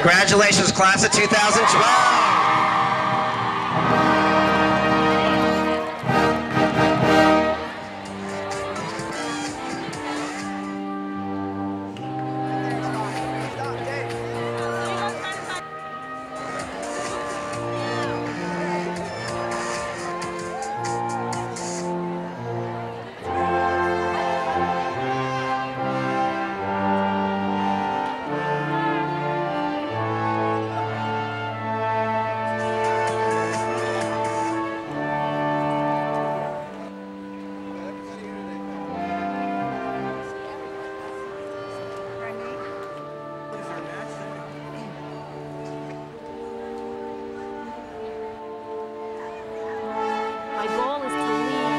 Congratulations, class of 2012. My goal is to lead.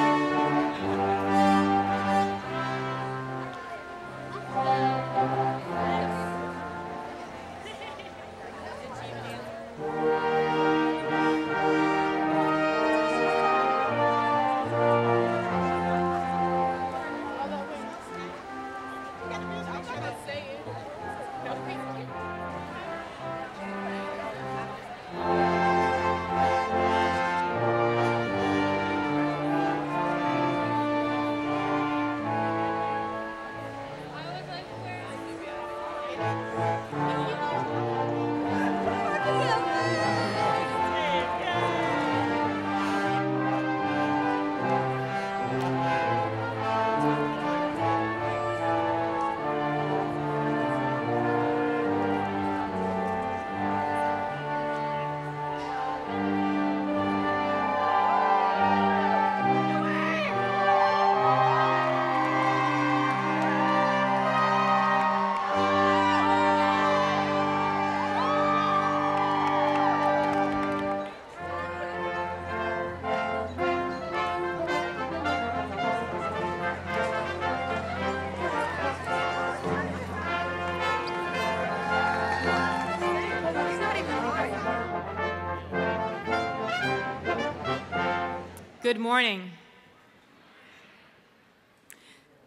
Good morning.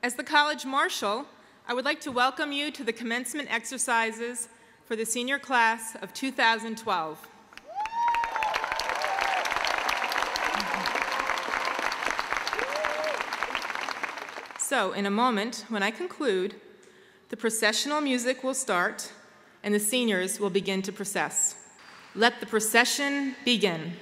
As the College Marshal, I would like to welcome you to the commencement exercises for the senior class of 2012. So, in a moment, when I conclude, the processional music will start and the seniors will begin to process. Let the procession begin.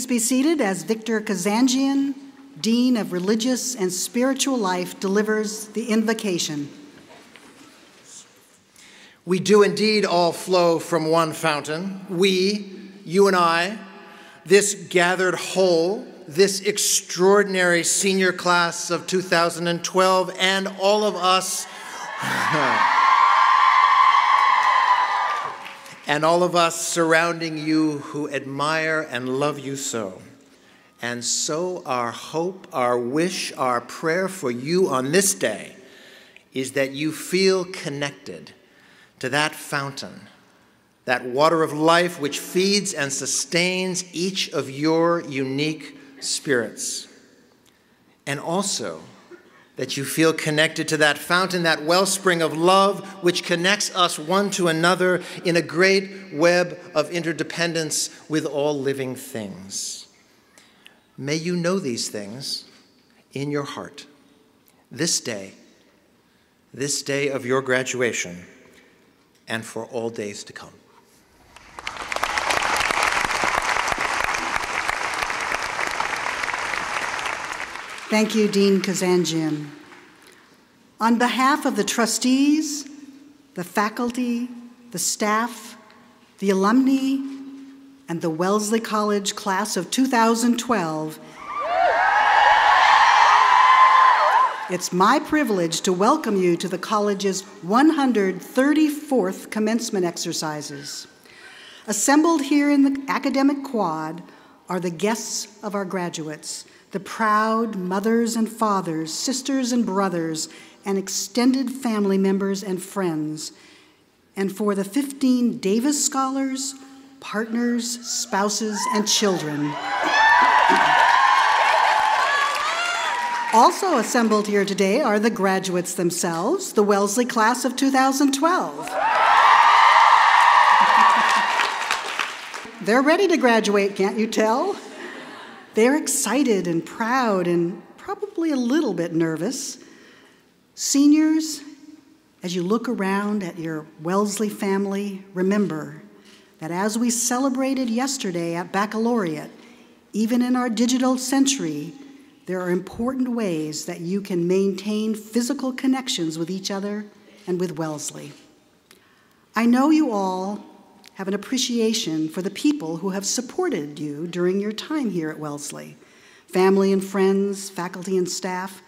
be seated as Victor Kazanjian, Dean of Religious and Spiritual Life, delivers the invocation. We do indeed all flow from one fountain. We, you and I, this gathered whole, this extraordinary senior class of 2012, and all of us, and all of us surrounding you who admire and love you so. And so our hope, our wish, our prayer for you on this day is that you feel connected to that fountain, that water of life which feeds and sustains each of your unique spirits. And also that you feel connected to that fountain, that wellspring of love which connects us one to another in a great web of interdependence with all living things. May you know these things in your heart this day of your graduation, and for all days to come. Thank you, Dean Kazanjian. On behalf of the trustees, the faculty, the staff, the alumni, and the Wellesley College class of 2012, it's my privilege to welcome you to the college's 134th commencement exercises. Assembled here in the academic quad are the guests of our graduates, the proud mothers and fathers, sisters and brothers, and extended family members and friends. And for the 15 Davis Scholars, partners, spouses, and children. Also assembled here today are the graduates themselves, the Wellesley class of 2012. They're ready to graduate, can't you tell? They're excited and proud and probably a little bit nervous. Seniors, as you look around at your Wellesley family, remember that as we celebrated yesterday at Baccalaureate, even in our digital century, there are important ways that you can maintain physical connections with each other and with Wellesley. I know you all have an appreciation for the people who have supported you during your time here at Wellesley, family and friends, faculty and staff.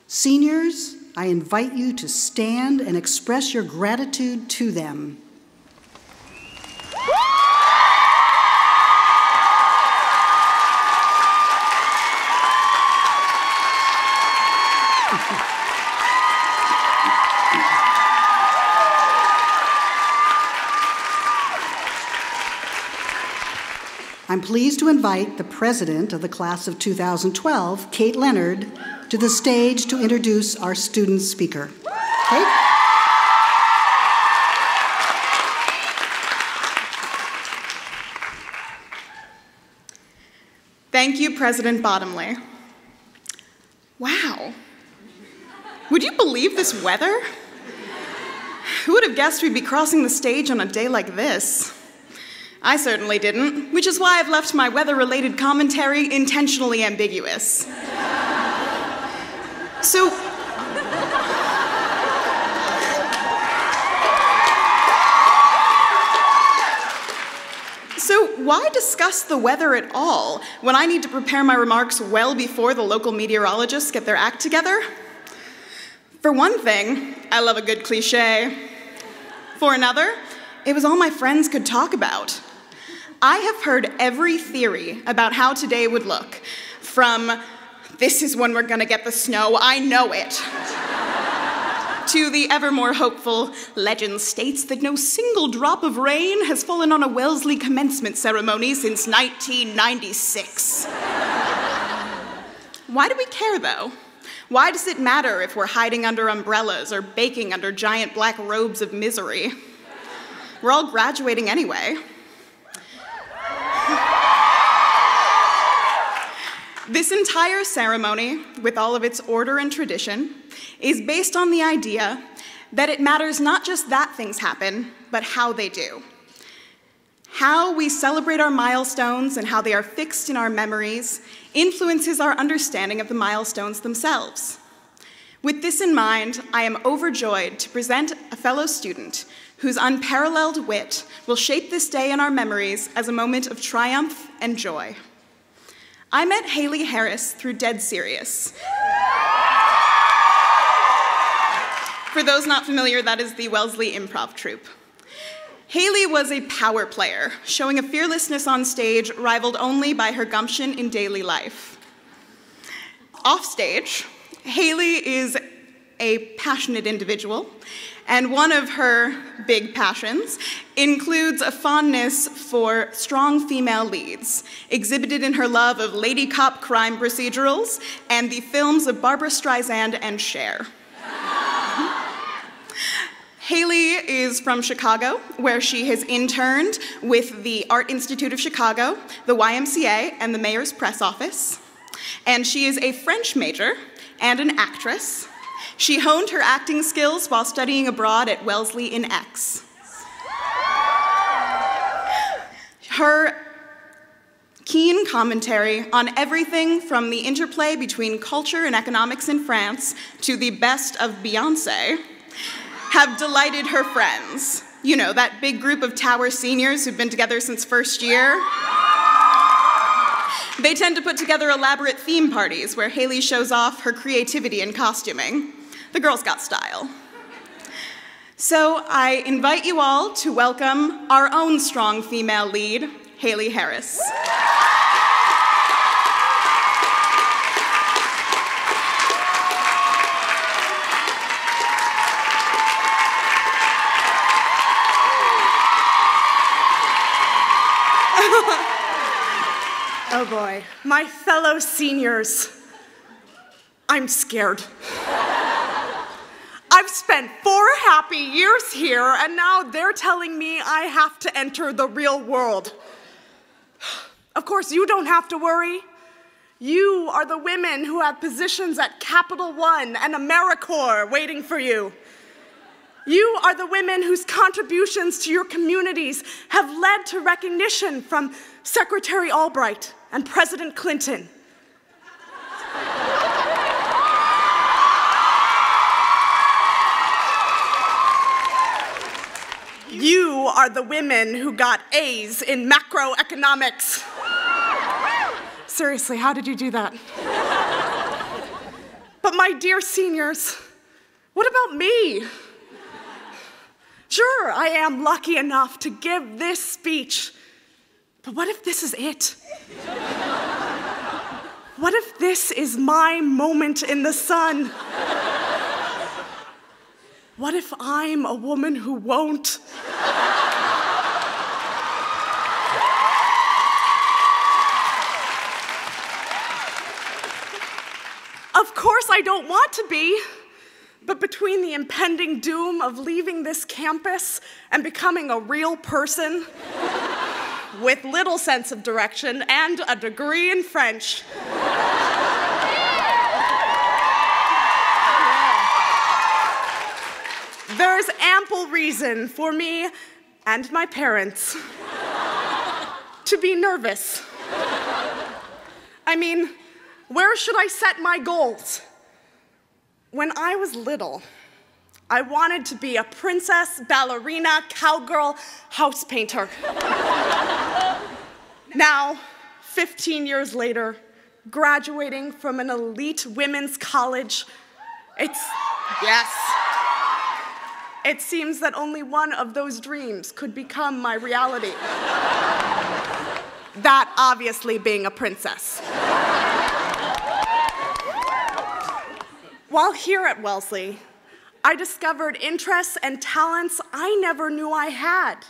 Seniors, I invite you to stand and express your gratitude to them. I'm pleased to invite the president of the class of 2012, Kate Leonard, to the stage to introduce our student speaker. Kate? Thank you, President Bottomley. Wow. Would you believe this weather? Who would have guessed we'd be crossing the stage on a day like this? I certainly didn't, which is why I've left my weather-related commentary intentionally ambiguous. So why discuss the weather at all when I need to prepare my remarks well before the local meteorologists get their act together? For one thing, I love a good cliché. For another, it was all my friends could talk about. I have heard every theory about how today would look, from "this is when we're gonna get the snow, I know it," to the ever more hopeful "legend states that no single drop of rain has fallen on a Wellesley commencement ceremony since 1996. Why do we care, though? Why does it matter if we're hiding under umbrellas or baking under giant black robes of misery? We're all graduating anyway. This entire ceremony, with all of its order and tradition, is based on the idea that it matters not just that things happen, but how they do. How we celebrate our milestones and how they are fixed in our memories influences our understanding of the milestones themselves. With this in mind, I am overjoyed to present a fellow student whose unparalleled wit will shape this day in our memories as a moment of triumph and joy. I met Haley Harris through Dead Serious. For those not familiar, that is the Wellesley improv troupe. Haley was a power player, showing a fearlessness on stage rivaled only by her gumption in daily life. Offstage, Haley is a passionate individual, and one of her big passions includes a fondness for strong female leads, exhibited in her love of lady cop crime procedurals and the films of Barbra Streisand and Cher. Haley is from Chicago, where she has interned with the Art Institute of Chicago, the YMCA, and the Mayor's Press Office. And she is a French major and an actress. She honed her acting skills while studying abroad at Wellesley in X. Her keen commentary on everything from the interplay between culture and economics in France to the best of Beyoncé have delighted her friends. You know, that big group of Tower seniors who've been together since first year. They tend to put together elaborate theme parties where Haley shows off her creativity in costuming. The girl's got style. So I invite you all to welcome our own strong female lead, Haley Harris. Oh boy, my fellow seniors, I'm scared. I've spent 4 happy years here, and now they're telling me I have to enter the real world. Of course, you don't have to worry. You are the women who have positions at Capital One and AmeriCorps waiting for you. You are the women whose contributions to your communities have led to recognition from Secretary Albright and President Clinton. You are the women who got A's in macroeconomics. Seriously, how did you do that? But my dear seniors, what about me? Sure, I am lucky enough to give this speech, but what if this is it? What if this is my moment in the sun? What if I'm a woman who won't? Of course I don't want to be, but between the impending doom of leaving this campus and becoming a real person with little sense of direction and a degree in French, there's ample reason for me and my parents to be nervous. I mean, where should I set my goals? When I was little, I wanted to be a princess, ballerina, cowgirl, house painter. Now, 15 years later, graduating from an elite women's college, it seems that only one of those dreams could become my reality. That obviously being a princess. While here at Wellesley, I discovered interests and talents I never knew I had.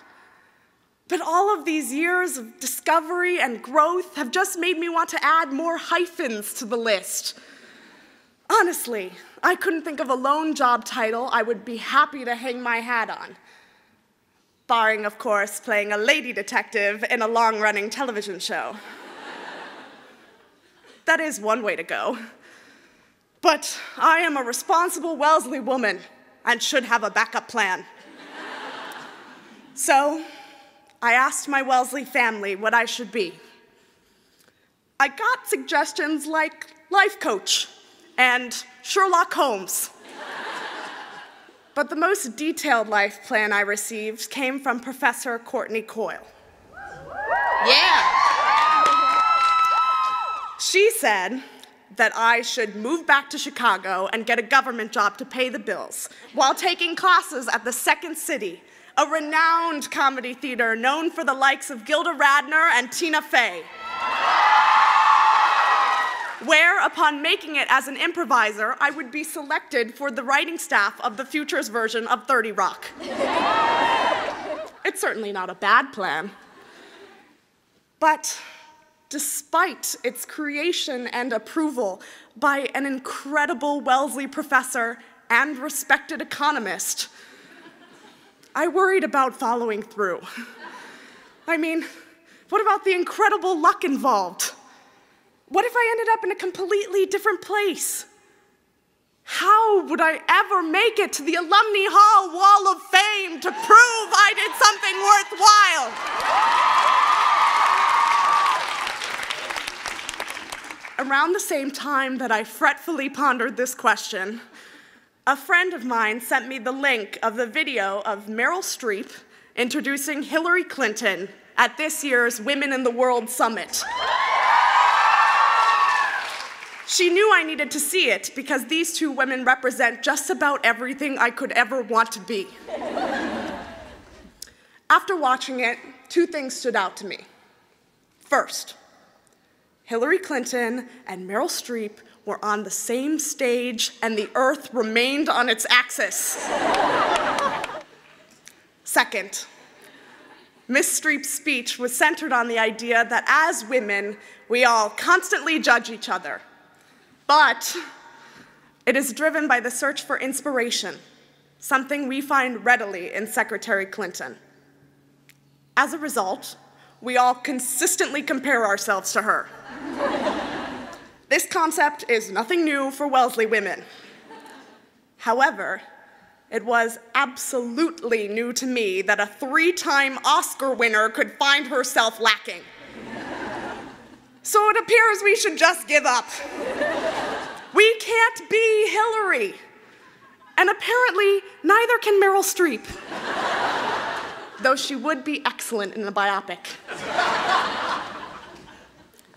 But all of these years of discovery and growth have just made me want to add more hyphens to the list. Honestly, I couldn't think of a lone job title I would be happy to hang my hat on. Barring, of course, playing a lady detective in a long-running television show. That is one way to go. But I am a responsible Wellesley woman and should have a backup plan. So I asked my Wellesley family what I should be. I got suggestions like life coach and Sherlock Holmes. But the most detailed life plan I received came from Professor Courtney Coyle. Yeah. She said that I should move back to Chicago and get a government job to pay the bills while taking classes at the Second City, a renowned comedy theater known for the likes of Gilda Radner and Tina Fey. Where, upon making it as an improviser, I would be selected for the writing staff of the future's version of 30 Rock. It's certainly not a bad plan. But despite its creation and approval by an incredible Wellesley professor and respected economist, I worried about following through. I mean, what about the incredible luck involved? What if I ended up in a completely different place? How would I ever make it to the Alumni Hall Wall of Fame to prove I did something worthwhile? Around the same time that I fretfully pondered this question, a friend of mine sent me the link of the video of Meryl Streep introducing Hillary Clinton at this year's Women in the World Summit. She knew I needed to see it because these two women represent just about everything I could ever want to be. After watching it, two things stood out to me. First, Hillary Clinton and Meryl Streep were on the same stage and the earth remained on its axis. Second, Miss Streep's speech was centered on the idea that as women, we all constantly judge each other. But it is driven by the search for inspiration, something we find readily in Secretary Clinton. As a result, we all consistently compare ourselves to her. This concept is nothing new for Wellesley women. However, it was absolutely new to me that a 3-time Oscar winner could find herself lacking. So it appears we should just give up. We can't be Hillary. And apparently, neither can Meryl Streep. Though she would be excellent in a biopic.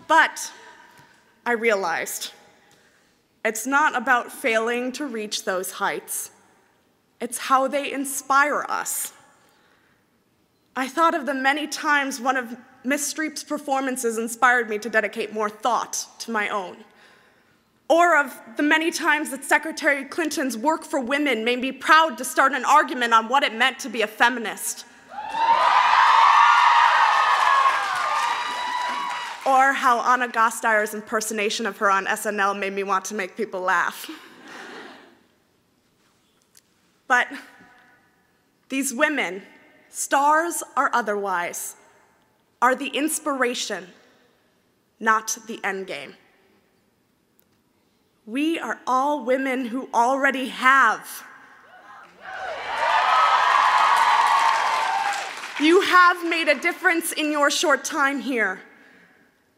But I realized it's not about failing to reach those heights. It's how they inspire us. I thought of the many times one of Miss Streep's performances inspired me to dedicate more thought to my own. Or of the many times that Secretary Clinton's work for women made me proud to start an argument on what it meant to be a feminist. Or how Anna Gosteyer's impersonation of her on SNL made me want to make people laugh. But these women, stars or otherwise, are the inspiration, not the endgame. We are all women who already have. You have made a difference in your short time here.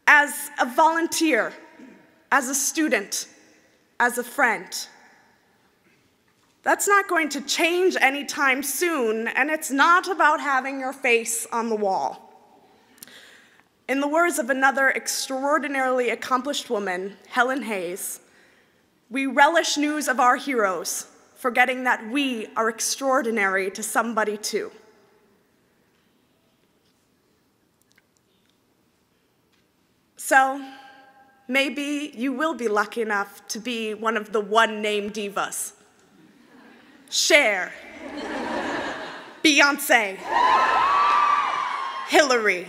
As a volunteer, as a student, as a friend. That's not going to change anytime soon, and it's not about having your face on the wall. In the words of another extraordinarily accomplished woman, Helen Hayes, we relish news of our heroes, forgetting that we are extraordinary to somebody too. So, maybe you will be lucky enough to be one of the one-name divas. Cher, Beyonce, Hillary.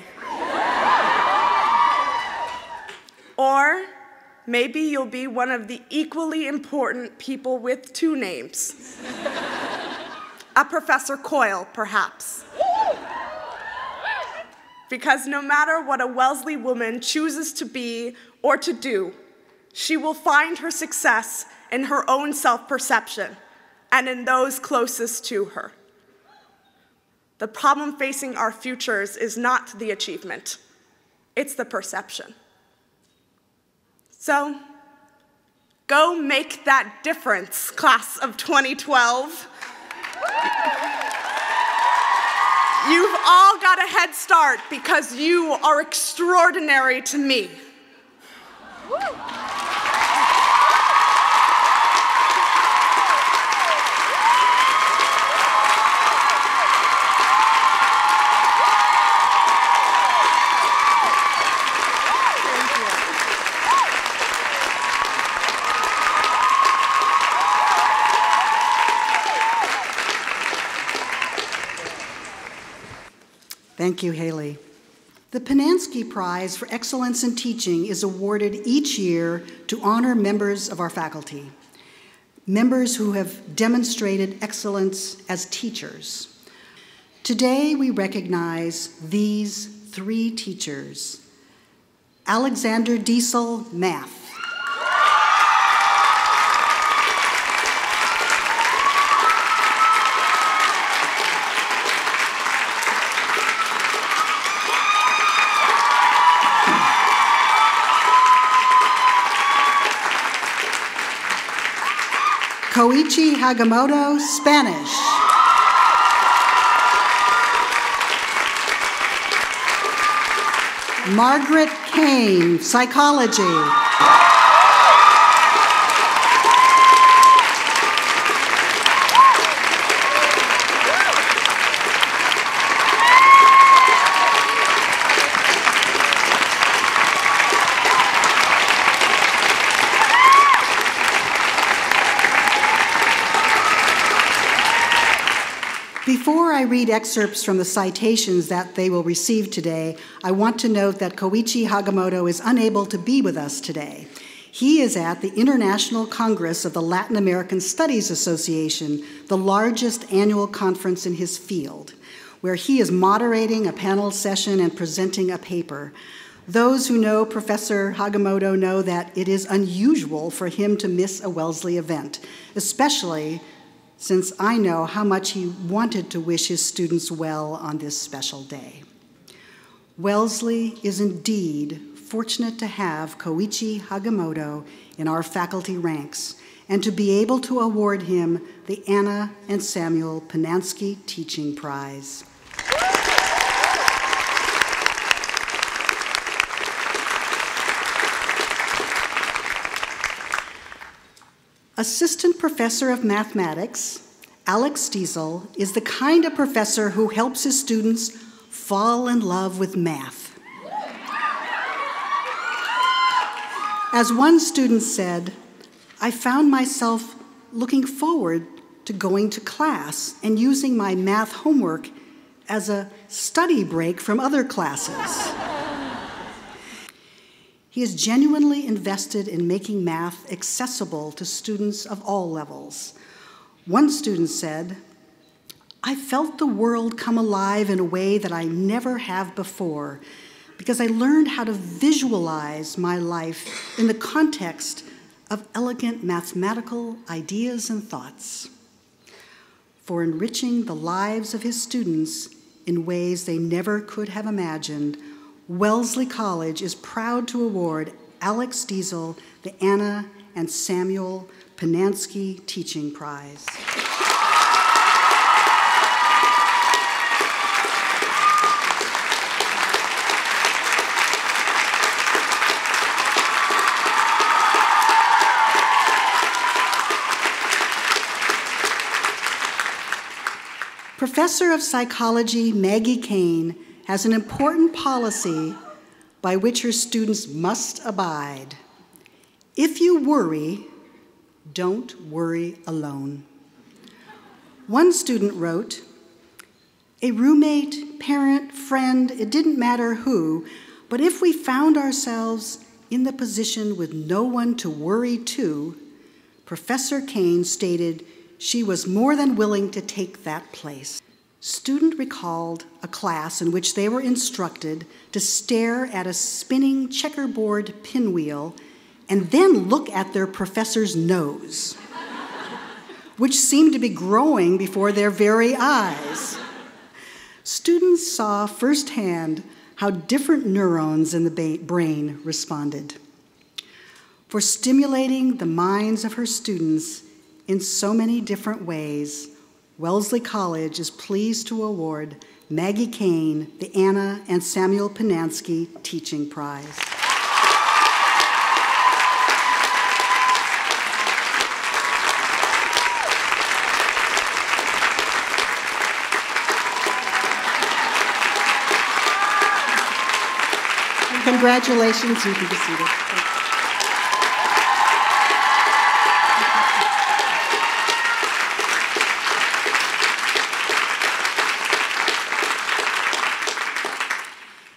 Or maybe you'll be one of the equally important people with two names. A Professor Coyle, perhaps. Because no matter what a Wellesley woman chooses to be or to do, she will find her success in her own self-perception and in those closest to her. The problem facing our futures is not the achievement, it's the perception. So, go make that difference, class of 2012. You've all got a head start because you are extraordinary to me. Thank you, Haley. The Pinansky Prize for Excellence in Teaching is awarded each year to honor members of our faculty, members who have demonstrated excellence as teachers. Today, we recognize these 3 teachers. Alexander Diesel, Math. Koichi Hagamoto, Spanish. Margaret Kane, Psychology. Before I read excerpts from the citations that they will receive today, I want to note that Koichi Hagamoto is unable to be with us today. He is at the International Congress of the Latin American Studies Association, the largest annual conference in his field, where he is moderating a panel session and presenting a paper. Those who know Professor Hagamoto know that it is unusual for him to miss a Wellesley event, especially since I know how much he wanted to wish his students well on this special day. Wellesley is indeed fortunate to have Koichi Hagamoto in our faculty ranks and to be able to award him the Anna and Samuel Pinansky Teaching Prize. Assistant Professor of Mathematics, Alex Diesel, is the kind of professor who helps his students fall in love with math. As one student said, I found myself looking forward to going to class and using my math homework as a study break from other classes. He is genuinely invested in making math accessible to students of all levels. One student said, I felt the world come alive in a way that I never have before because I learned how to visualize my life in the context of elegant mathematical ideas and thoughts. For enriching the lives of his students in ways they never could have imagined, Wellesley College is proud to award Alex Diesel the Anna and Samuel Pinansky Teaching Prize. Professor of Psychology Maggie Kane has an important policy by which her students must abide. If you worry, don't worry alone. One student wrote, a roommate, parent, friend, it didn't matter who, but if we found ourselves in the position with no one to worry to, Professor Kane stated she was more than willing to take that place. Student recalled a class in which they were instructed to stare at a spinning checkerboard pinwheel and then look at their professor's nose, which seemed to be growing before their very eyes. students saw firsthand how different neurons in the brain responded. For stimulating the minds of her students in so many different ways, Wellesley College is pleased to award Maggie Kane the Anna and Samuel Pinansky Teaching Prize. Congratulations, you can be seated.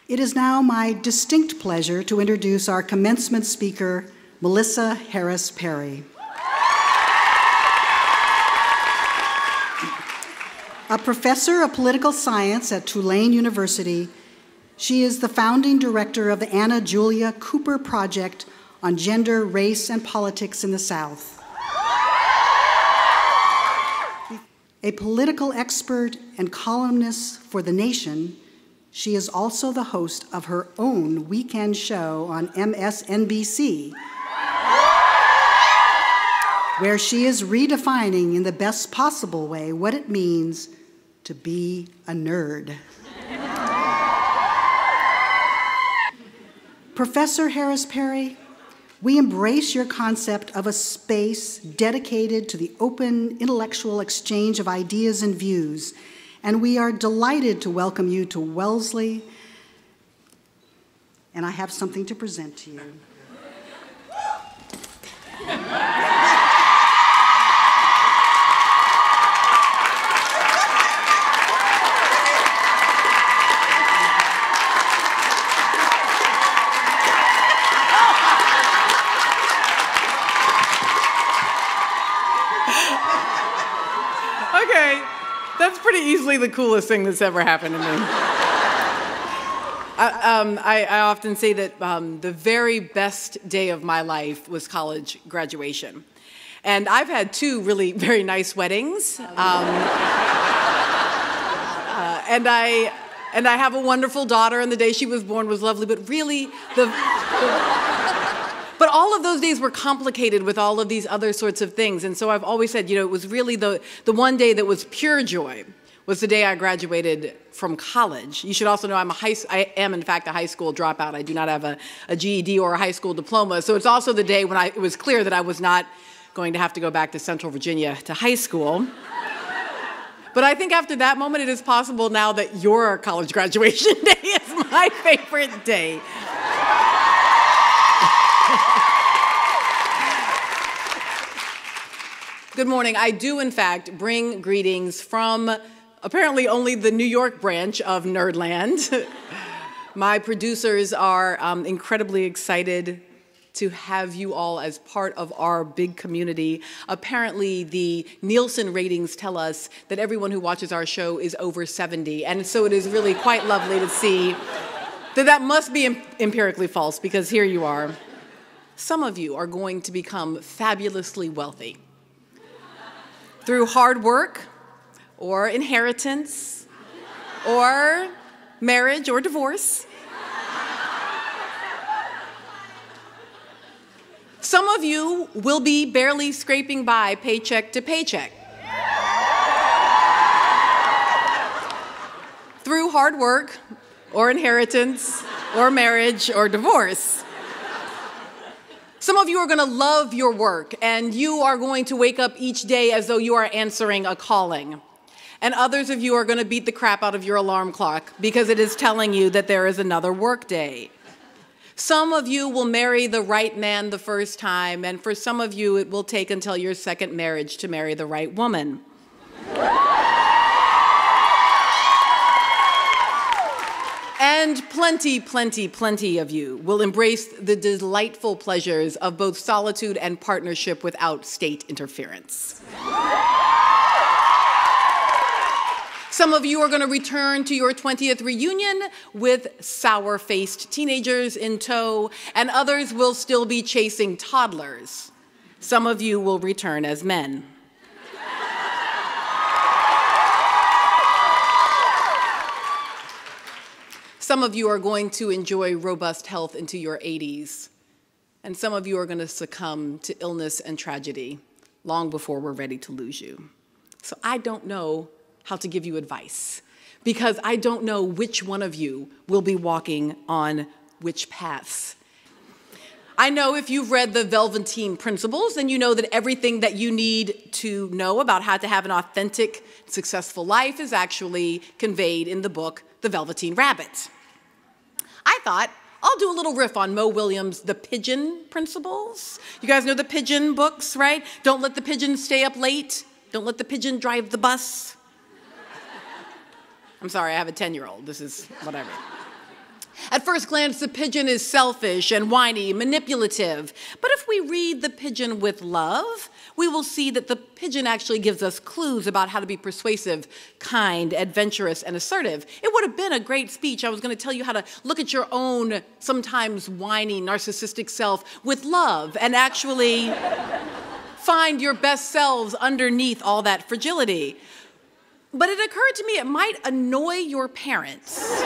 It is now my distinct pleasure to introduce our commencement speaker, Melissa Harris Perry. A professor of political science at Tulane University, she is the founding director of the Anna Julia Cooper Project on Gender, Race, and Politics in the South. A political expert and columnist for The Nation, she is also the host of her own weekend show on MSNBC, where she is redefining in the best possible way what it means to be a nerd. Professor Harris Perry, we embrace your concept of a space dedicated to the open intellectual exchange of ideas and views, and we are delighted to welcome you to Wellesley, and I have something to present to you. Okay, that's pretty easily the coolest thing that's ever happened to me. I often say that the very best day of my life was college graduation. And I've had two really very nice weddings. And I have a wonderful daughter, and the day she was born was lovely, but really but all of those days were complicated with all of these other sorts of things. And so I've always said, it was really the one day that was pure joy was the day I graduated from college. You should also know I am in fact a high school dropout. I do not have a GED or a high school diploma. So it's also the day when it was clear that I was not going to have to go back to Central Virginia to high school. But I think after that moment, it is possible now that your college graduation day is my favorite day. Good morning. I do, in fact, bring greetings from apparently only the New York branch of Nerdland. My producers are incredibly excited to have you all as part of our big community. Apparently, the Nielsen ratings tell us that everyone who watches our show is over 70, and so it is really quite lovely to see that must be empirically false, because here you are. Some of you are going to become fabulously wealthy through hard work, or inheritance, or marriage or divorce. Some of you will be barely scraping by paycheck to paycheck. Through hard work, or inheritance, or marriage, or divorce. Some of you are going to love your work, and you are going to wake up each day as though you are answering a calling. And others of you are going to beat the crap out of your alarm clock because it is telling you that there is another work day. Some of you will marry the right man the first time, and for some of you it will take until your second marriage to marry the right woman. And plenty, plenty, plenty of you will embrace the delightful pleasures of both solitude and partnership without state interference. Some of you are going to return to your 20th reunion with sour-faced teenagers in tow, and others will still be chasing toddlers. Some of you will return as men. Some of you are going to enjoy robust health into your 80s, and some of you are going to succumb to illness and tragedy long before we're ready to lose you. So I don't know how to give you advice, because I don't know which one of you will be walking on which paths. I know if you've read the Velveteen Principles, then you know that everything that you need to know about how to have an authentic, successful life is actually conveyed in the book, The Velveteen Rabbit. I thought, I'll do a little riff on Mo Williams' The Pigeon Principles. You guys know the pigeon books, right? Don't let the pigeon stay up late. Don't let the pigeon drive the bus. I'm sorry, I have a 10-year-old. This is whatever. At first glance, the pigeon is selfish and whiny, manipulative. But if we read the pigeon with love, we will see that the pigeon actually gives us clues about how to be persuasive, kind, adventurous, and assertive. It would have been a great speech. I was going to tell you how to look at your own sometimes whiny, narcissistic self with love and actually find your best selves underneath all that fragility. But it occurred to me it might annoy your parents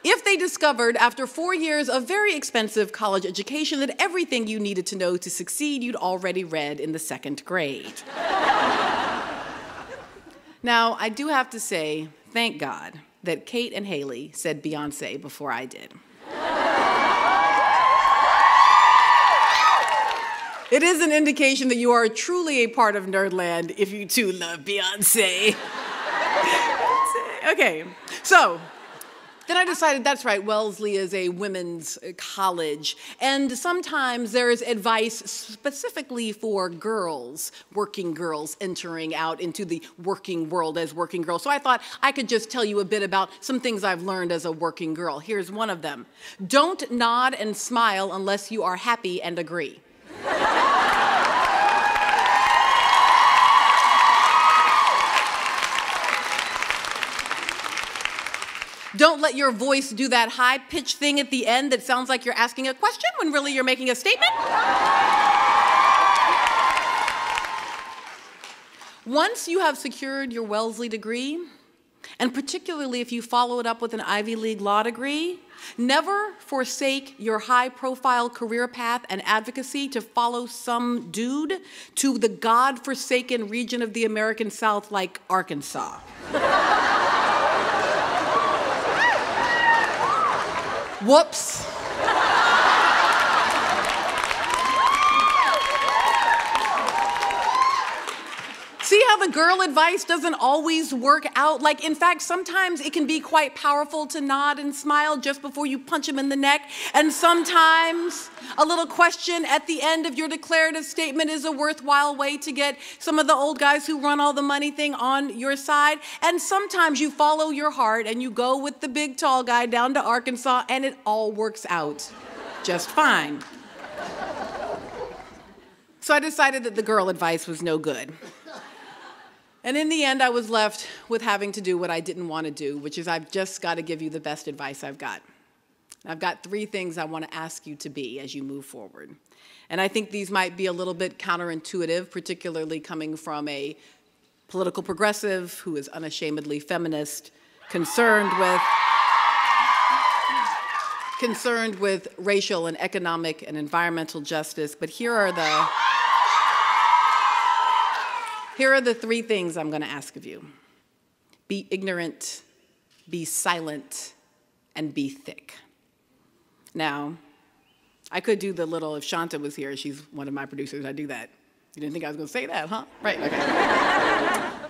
if they discovered after 4 years of very expensive college education that everything you needed to know to succeed you'd already read in the 2nd grade. Now, I do have to say, thank God that Kate and Haley said Beyonce before I did. It is an indication that you are truly a part of Nerdland if you too love Beyonce. Okay, so then I decided, that's right, Wellesley is a women's college, and sometimes there's advice specifically for girls, working girls entering out into the working world as working girls. So I thought I could just tell you a bit about some things I've learned as a working girl. Here's one of them. Don't nod and smile unless you are happy and agree. Don't let your voice do that high-pitched thing at the end that sounds like you're asking a question when really you're making a statement. Once you have secured your Wellesley degree, and particularly if you follow it up with an Ivy League law degree, never forsake your high-profile career path and advocacy to follow some dude to the God-forsaken region of the American South like Arkansas. Whoops. See how the girl advice doesn't always work out? Like, in fact, sometimes it can be quite powerful to nod and smile just before you punch him in the neck. And sometimes a little question at the end of your declarative statement is a worthwhile way to get some of the old guys who run all the money thing on your side. And sometimes you follow your heart and you go with the big tall guy down to Arkansas and it all works out just fine. So I decided that the girl advice was no good. And in the end, I was left with having to do what I didn't want to do, which is I've just got to give you the best advice I've got. I've got 3 things I want to ask you to be as you move forward. And I think these might be a little bit counterintuitive, particularly coming from a political progressive who is unashamedly feminist, concerned with racial and economic and environmental justice. But here are the 3 things I'm going to ask of you. Be ignorant, be silent, and be thick. Now, I could do the little, if Shanta was here, she's one of my producers, I'd do that. You didn't think I was going to say that, huh? Right, okay.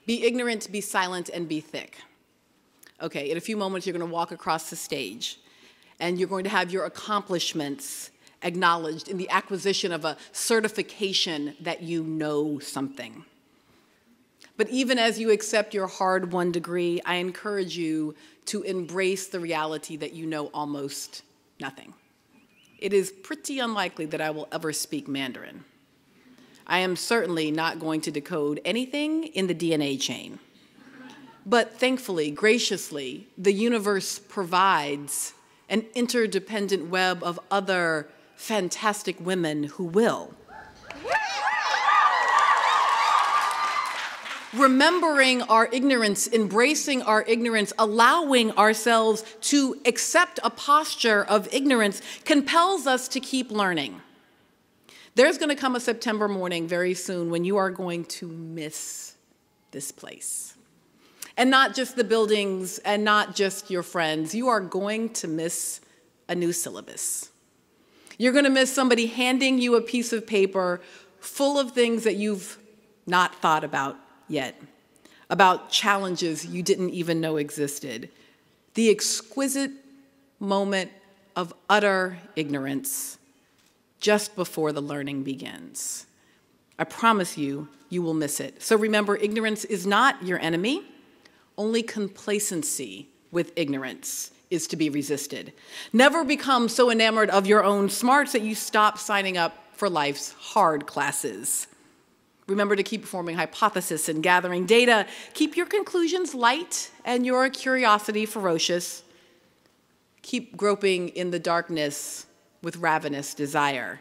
Be ignorant, be silent, and be thick. Okay, in a few moments, you're going to walk across the stage, and you're going to have your accomplishments acknowledged in the acquisition of a certification that you know something. But even as you accept your hard-won degree, I encourage you to embrace the reality that you know almost nothing. It is pretty unlikely that I will ever speak Mandarin. I am certainly not going to decode anything in the DNA chain. But thankfully, graciously, the universe provides an interdependent web of other fantastic women who will. Remembering our ignorance, embracing our ignorance, allowing ourselves to accept a posture of ignorance compels us to keep learning. There's going to come a September morning very soon when you are going to miss this place. And not just the buildings and not just your friends. You are going to miss a new syllabus. You're going to miss somebody handing you a piece of paper full of things that you've not thought about yet, about challenges you didn't even know existed. The exquisite moment of utter ignorance just before the learning begins. I promise you, you will miss it. So remember, ignorance is not your enemy. Only complacency with ignorance is to be resisted. Never become so enamored of your own smarts that you stop signing up for life's hard classes. Remember to keep forming hypotheses and gathering data. Keep your conclusions light and your curiosity ferocious. Keep groping in the darkness with ravenous desire.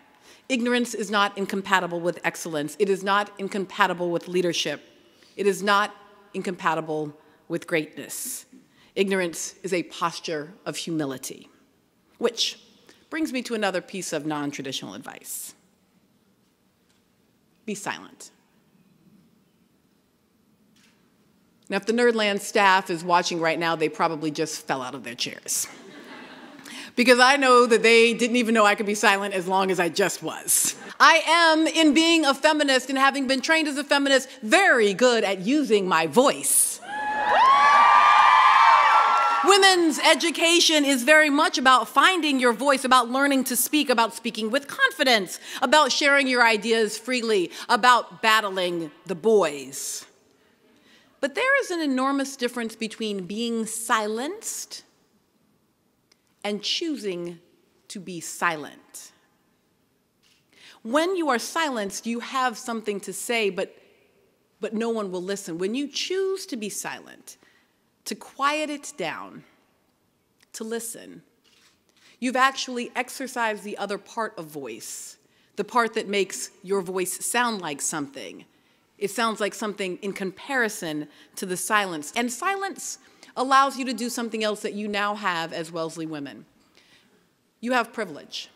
Ignorance is not incompatible with excellence. It is not incompatible with leadership. It is not incompatible with greatness. Ignorance is a posture of humility, which brings me to another piece of non-traditional advice. Be silent. Now, if the Nerdland staff is watching right now, they probably just fell out of their chairs. Because I know that they didn't even know I could be silent as long as I just was. I am, in being a feminist and having been trained as a feminist, very good at using my voice. Women's education is very much about finding your voice, about learning to speak, about speaking with confidence, about sharing your ideas freely, about battling the boys. But there is an enormous difference between being silenced and choosing to be silent. When you are silenced, you have something to say, but no one will listen. When you choose to be silent, to quiet it down, to listen, you've actually exercised the other part of voice, the part that makes your voice sound like something. It sounds like something in comparison to the silence. And silence allows you to do something else that you now have as Wellesley women. You have privilege.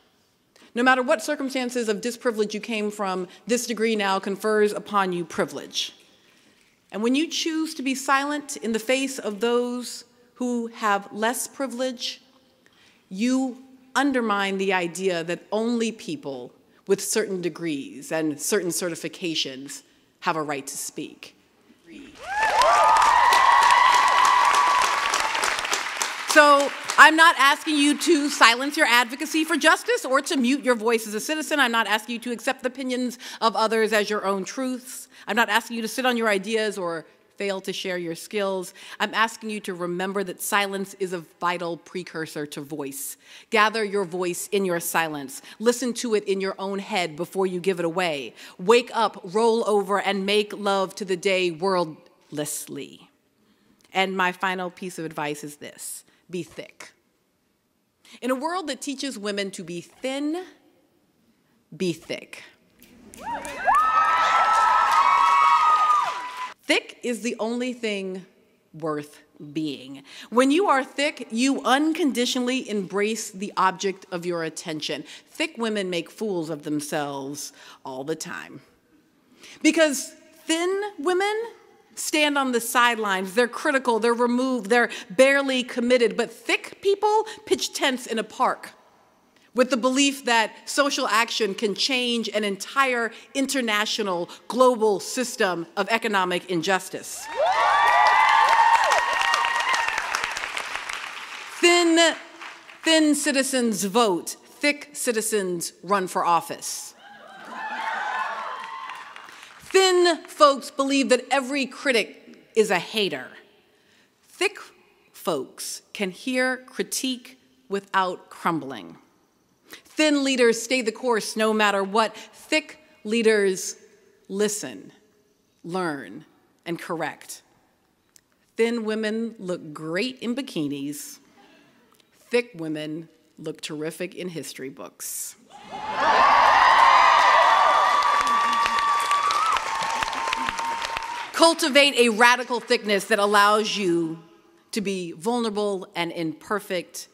No matter what circumstances of disprivilege you came from, this degree now confers upon you privilege. And when you choose to be silent in the face of those who have less privilege, you undermine the idea that only people with certain degrees and certain certifications have a right to speak. So I'm not asking you to silence your advocacy for justice or to mute your voice as a citizen. I'm not asking you to accept the opinions of others as your own truths. I'm not asking you to sit on your ideas or fail to share your skills. I'm asking you to remember that silence is a vital precursor to voice. Gather your voice in your silence. Listen to it in your own head before you give it away. Wake up, roll over, and make love to the day wordlessly. And my final piece of advice is this: be thick. In a world that teaches women to be thin, be thick. Thick is the only thing worth being. When you are thick, you unconditionally embrace the object of your attention. Thick women make fools of themselves all the time. Because thin women stand on the sidelines. They're critical, they're removed, they're barely committed. But thick people pitch tents in a park with the belief that social action can change an entire international, global system of economic injustice. Thin citizens vote, thick citizens run for office. Thin folks believe that every critic is a hater. Thick folks can hear critique without crumbling. Thin leaders stay the course no matter what. Thick leaders listen, learn, and correct. Thin women look great in bikinis. Thick women look terrific in history books. Cultivate a radical thickness that allows you to be vulnerable and imperfect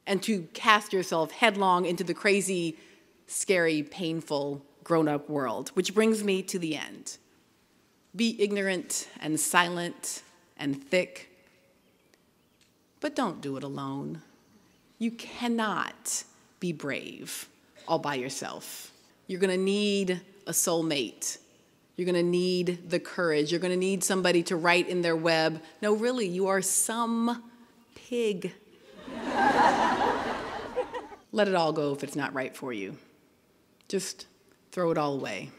and to cast yourself headlong into the crazy, scary, painful grown-up world. Which brings me to the end. Be ignorant and silent and thick, but don't do it alone. You cannot be brave all by yourself. You're gonna need a soulmate. You're gonna need the courage. You're gonna need somebody to write in their web, no, really, you are some pig. Let it all go if it's not right for you. Just throw it all away.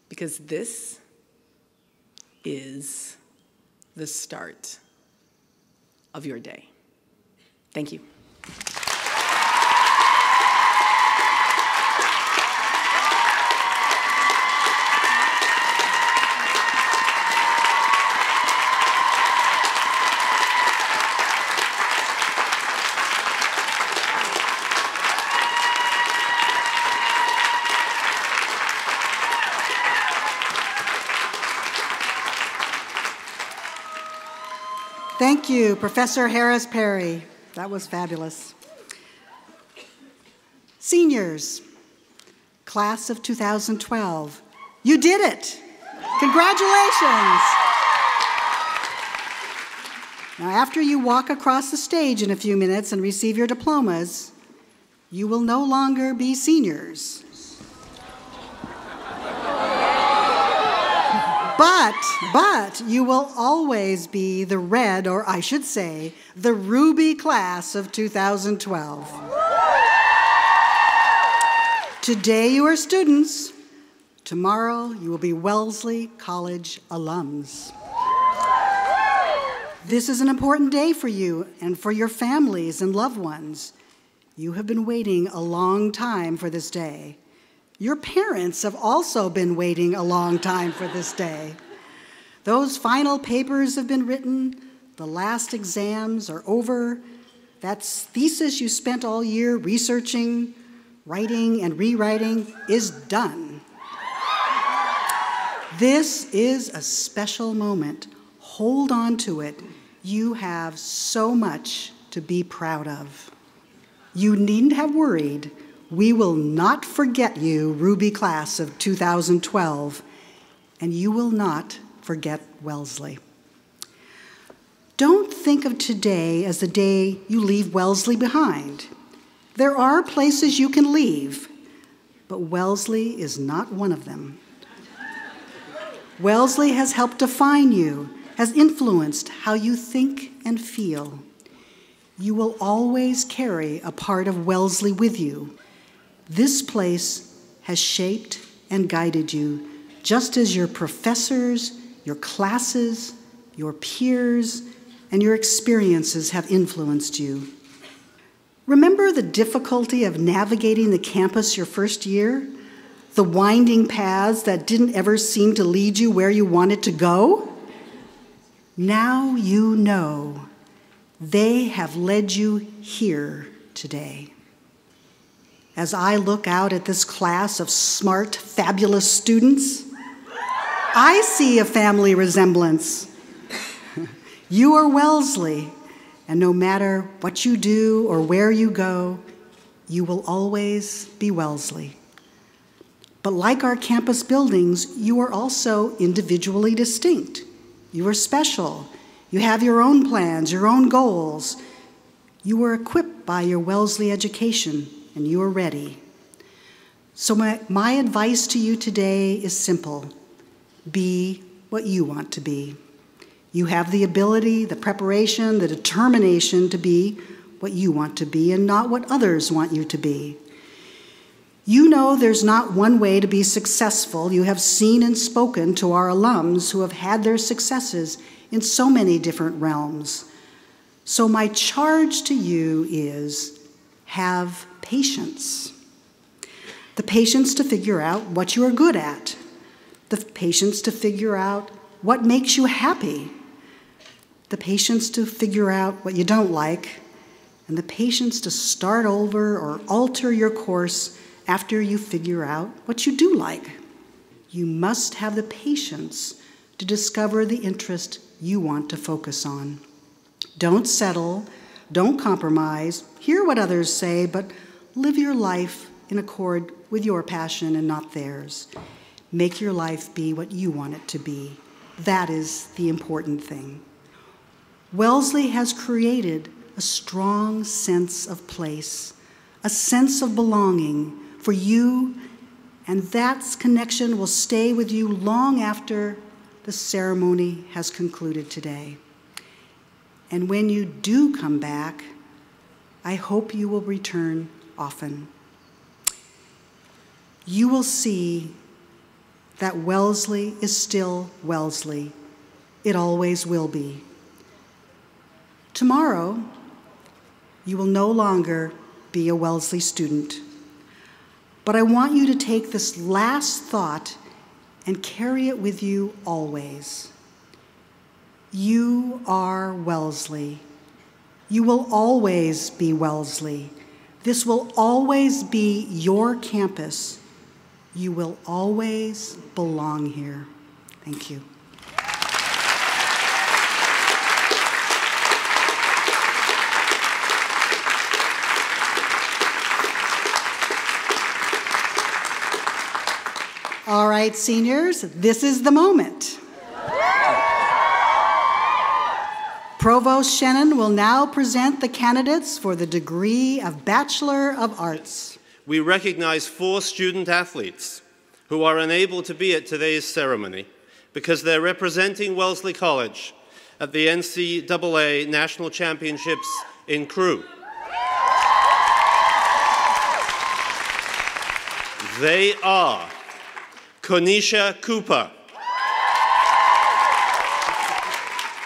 Because this is the start of your day. Thank you. Thank you, Professor Harris Perry. That was fabulous. Seniors, class of 2012, you did it. Congratulations. Now, after you walk across the stage in a few minutes and receive your diplomas, you will no longer be seniors. But you will always be the red, or I should say, the ruby class of 2012. Today you are students. Tomorrow you will be Wellesley College alums. This is an important day for you and for your families and loved ones. You have been waiting a long time for this day. Your parents have also been waiting a long time for this day. Those final papers have been written, the last exams are over, that thesis you spent all year researching, writing, and rewriting is done. This is a special moment. Hold on to it. You have so much to be proud of. You needn't have worried. We will not forget you, Ruby class of 2012, and you will not forget Wellesley. Don't think of today as the day you leave Wellesley behind. There are places you can leave, but Wellesley is not one of them. Wellesley has helped define you, has influenced how you think and feel. You will always carry a part of Wellesley with you. This place has shaped and guided you, just as your professors, your classes, your peers, and your experiences have influenced you. Remember the difficulty of navigating the campus your first year? The winding paths that didn't ever seem to lead you where you wanted to go? Now you know. They have led you here today. As I look out at this class of smart, fabulous students, I see a family resemblance. You are Wellesley, and no matter what you do or where you go, you will always be Wellesley. But like our campus buildings, you are also individually distinct. You are special. You have your own plans, your own goals. You were equipped by your Wellesley education, and you are ready. So my advice to you today is simple. Be what you want to be. You have the ability, the preparation, the determination to be what you want to be and not what others want you to be. You know there's not one way to be successful. You have seen and spoken to our alums who have had their successes in so many different realms. So my charge to you is have patience. The patience to figure out what you are good at. The patience to figure out what makes you happy. The patience to figure out what you don't like. And the patience to start over or alter your course after you figure out what you do like. You must have the patience to discover the interest you want to focus on. Don't settle, don't compromise, hear what others say, but live your life in accord with your passion and not theirs. Make your life be what you want it to be. That is the important thing. Wellesley has created a strong sense of place, a sense of belonging for you, and that connection will stay with you long after the ceremony has concluded today. And when you do come back, I hope you will return often. You will see that Wellesley is still Wellesley. It always will be. Tomorrow, you will no longer be a Wellesley student. But I want you to take this last thought and carry it with you always. You are Wellesley. You will always be Wellesley. This will always be your campus. You will always belong here. Thank you. All right, seniors, this is the moment. Provost Shannon will now present the candidates for the degree of Bachelor of Arts. We recognize 4 student athletes who are unable to be at today's ceremony because they're representing Wellesley College at the NCAA National Championships in crew. They are Konisha Cooper,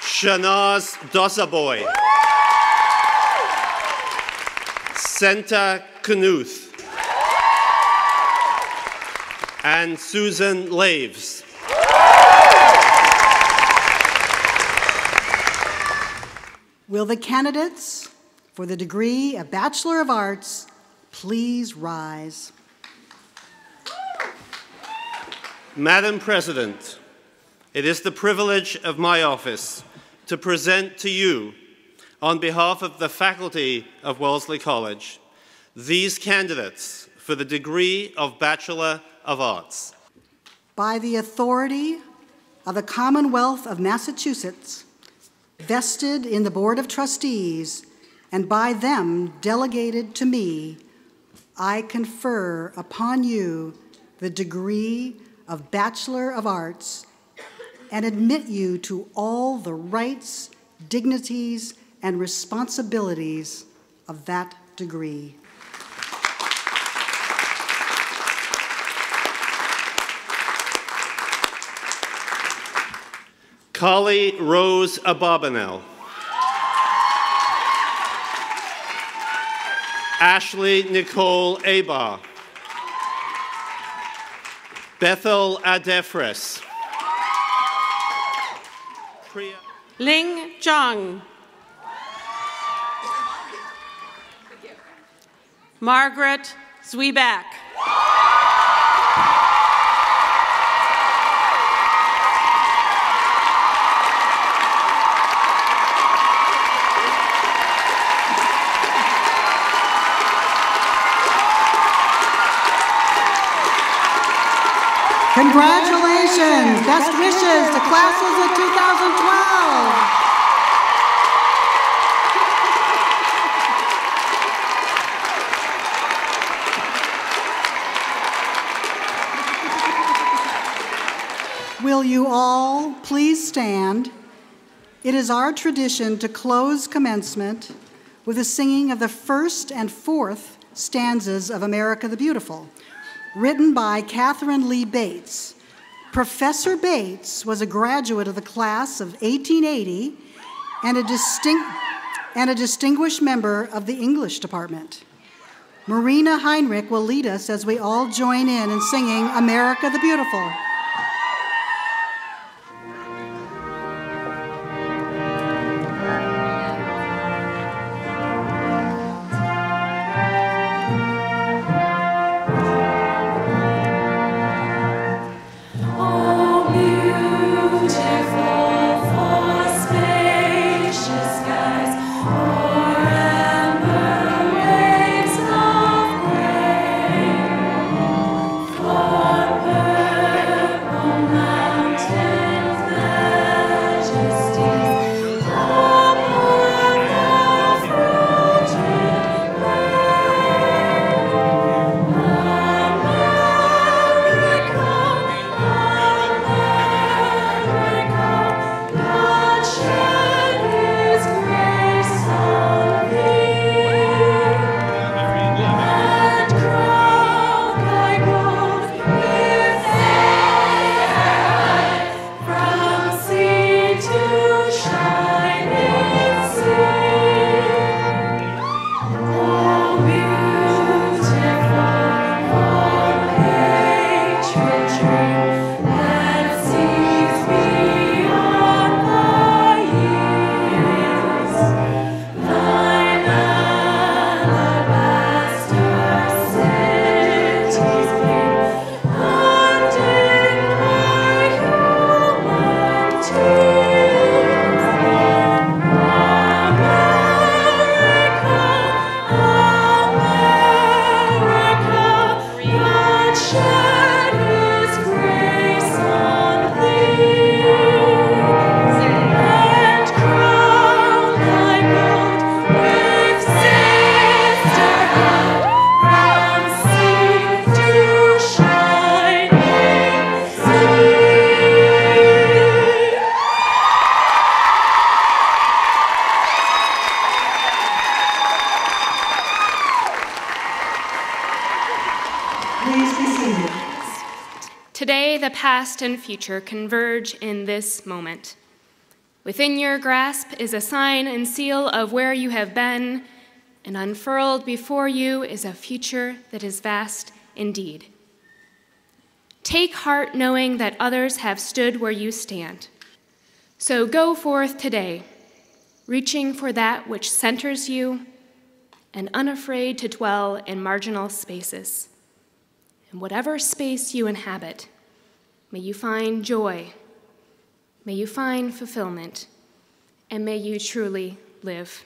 Shanaz Dosaboy, Senta Knuth, and Susan Laves. Will the candidates for the degree of Bachelor of Arts please rise? Madam President, it is the privilege of my office to present to you, on behalf of the faculty of Wellesley College, these candidates for the degree of Bachelor of Arts. By the authority of the Commonwealth of Massachusetts, vested in the Board of Trustees, and by them delegated to me, I confer upon you the degree of Bachelor of Arts and admit you to all the rights, dignities, and responsibilities of that degree. Carly Rose Abarbanel. Ashley Nicole Abar. Bethel Adefres. Ling Zhang. Margaret Zwieback. Congratulations! Best wishes to classes of 2012! Will you all please stand? It is our tradition to close commencement with the singing of the first and fourth stanzas of America the Beautiful, written by Catherine Lee Bates. Professor Bates was a graduate of the class of 1880 and a distinguished member of the English department. Marina Heinrich will lead us as we all join in singing America the Beautiful. Today, the past and future converge in this moment. Within your grasp is a sign and seal of where you have been, and unfurled before you is a future that is vast indeed. Take heart knowing that others have stood where you stand. So go forth today, reaching for that which centers you and unafraid to dwell in marginal spaces. In whatever space you inhabit, may you find joy, may you find fulfillment, and may you truly live.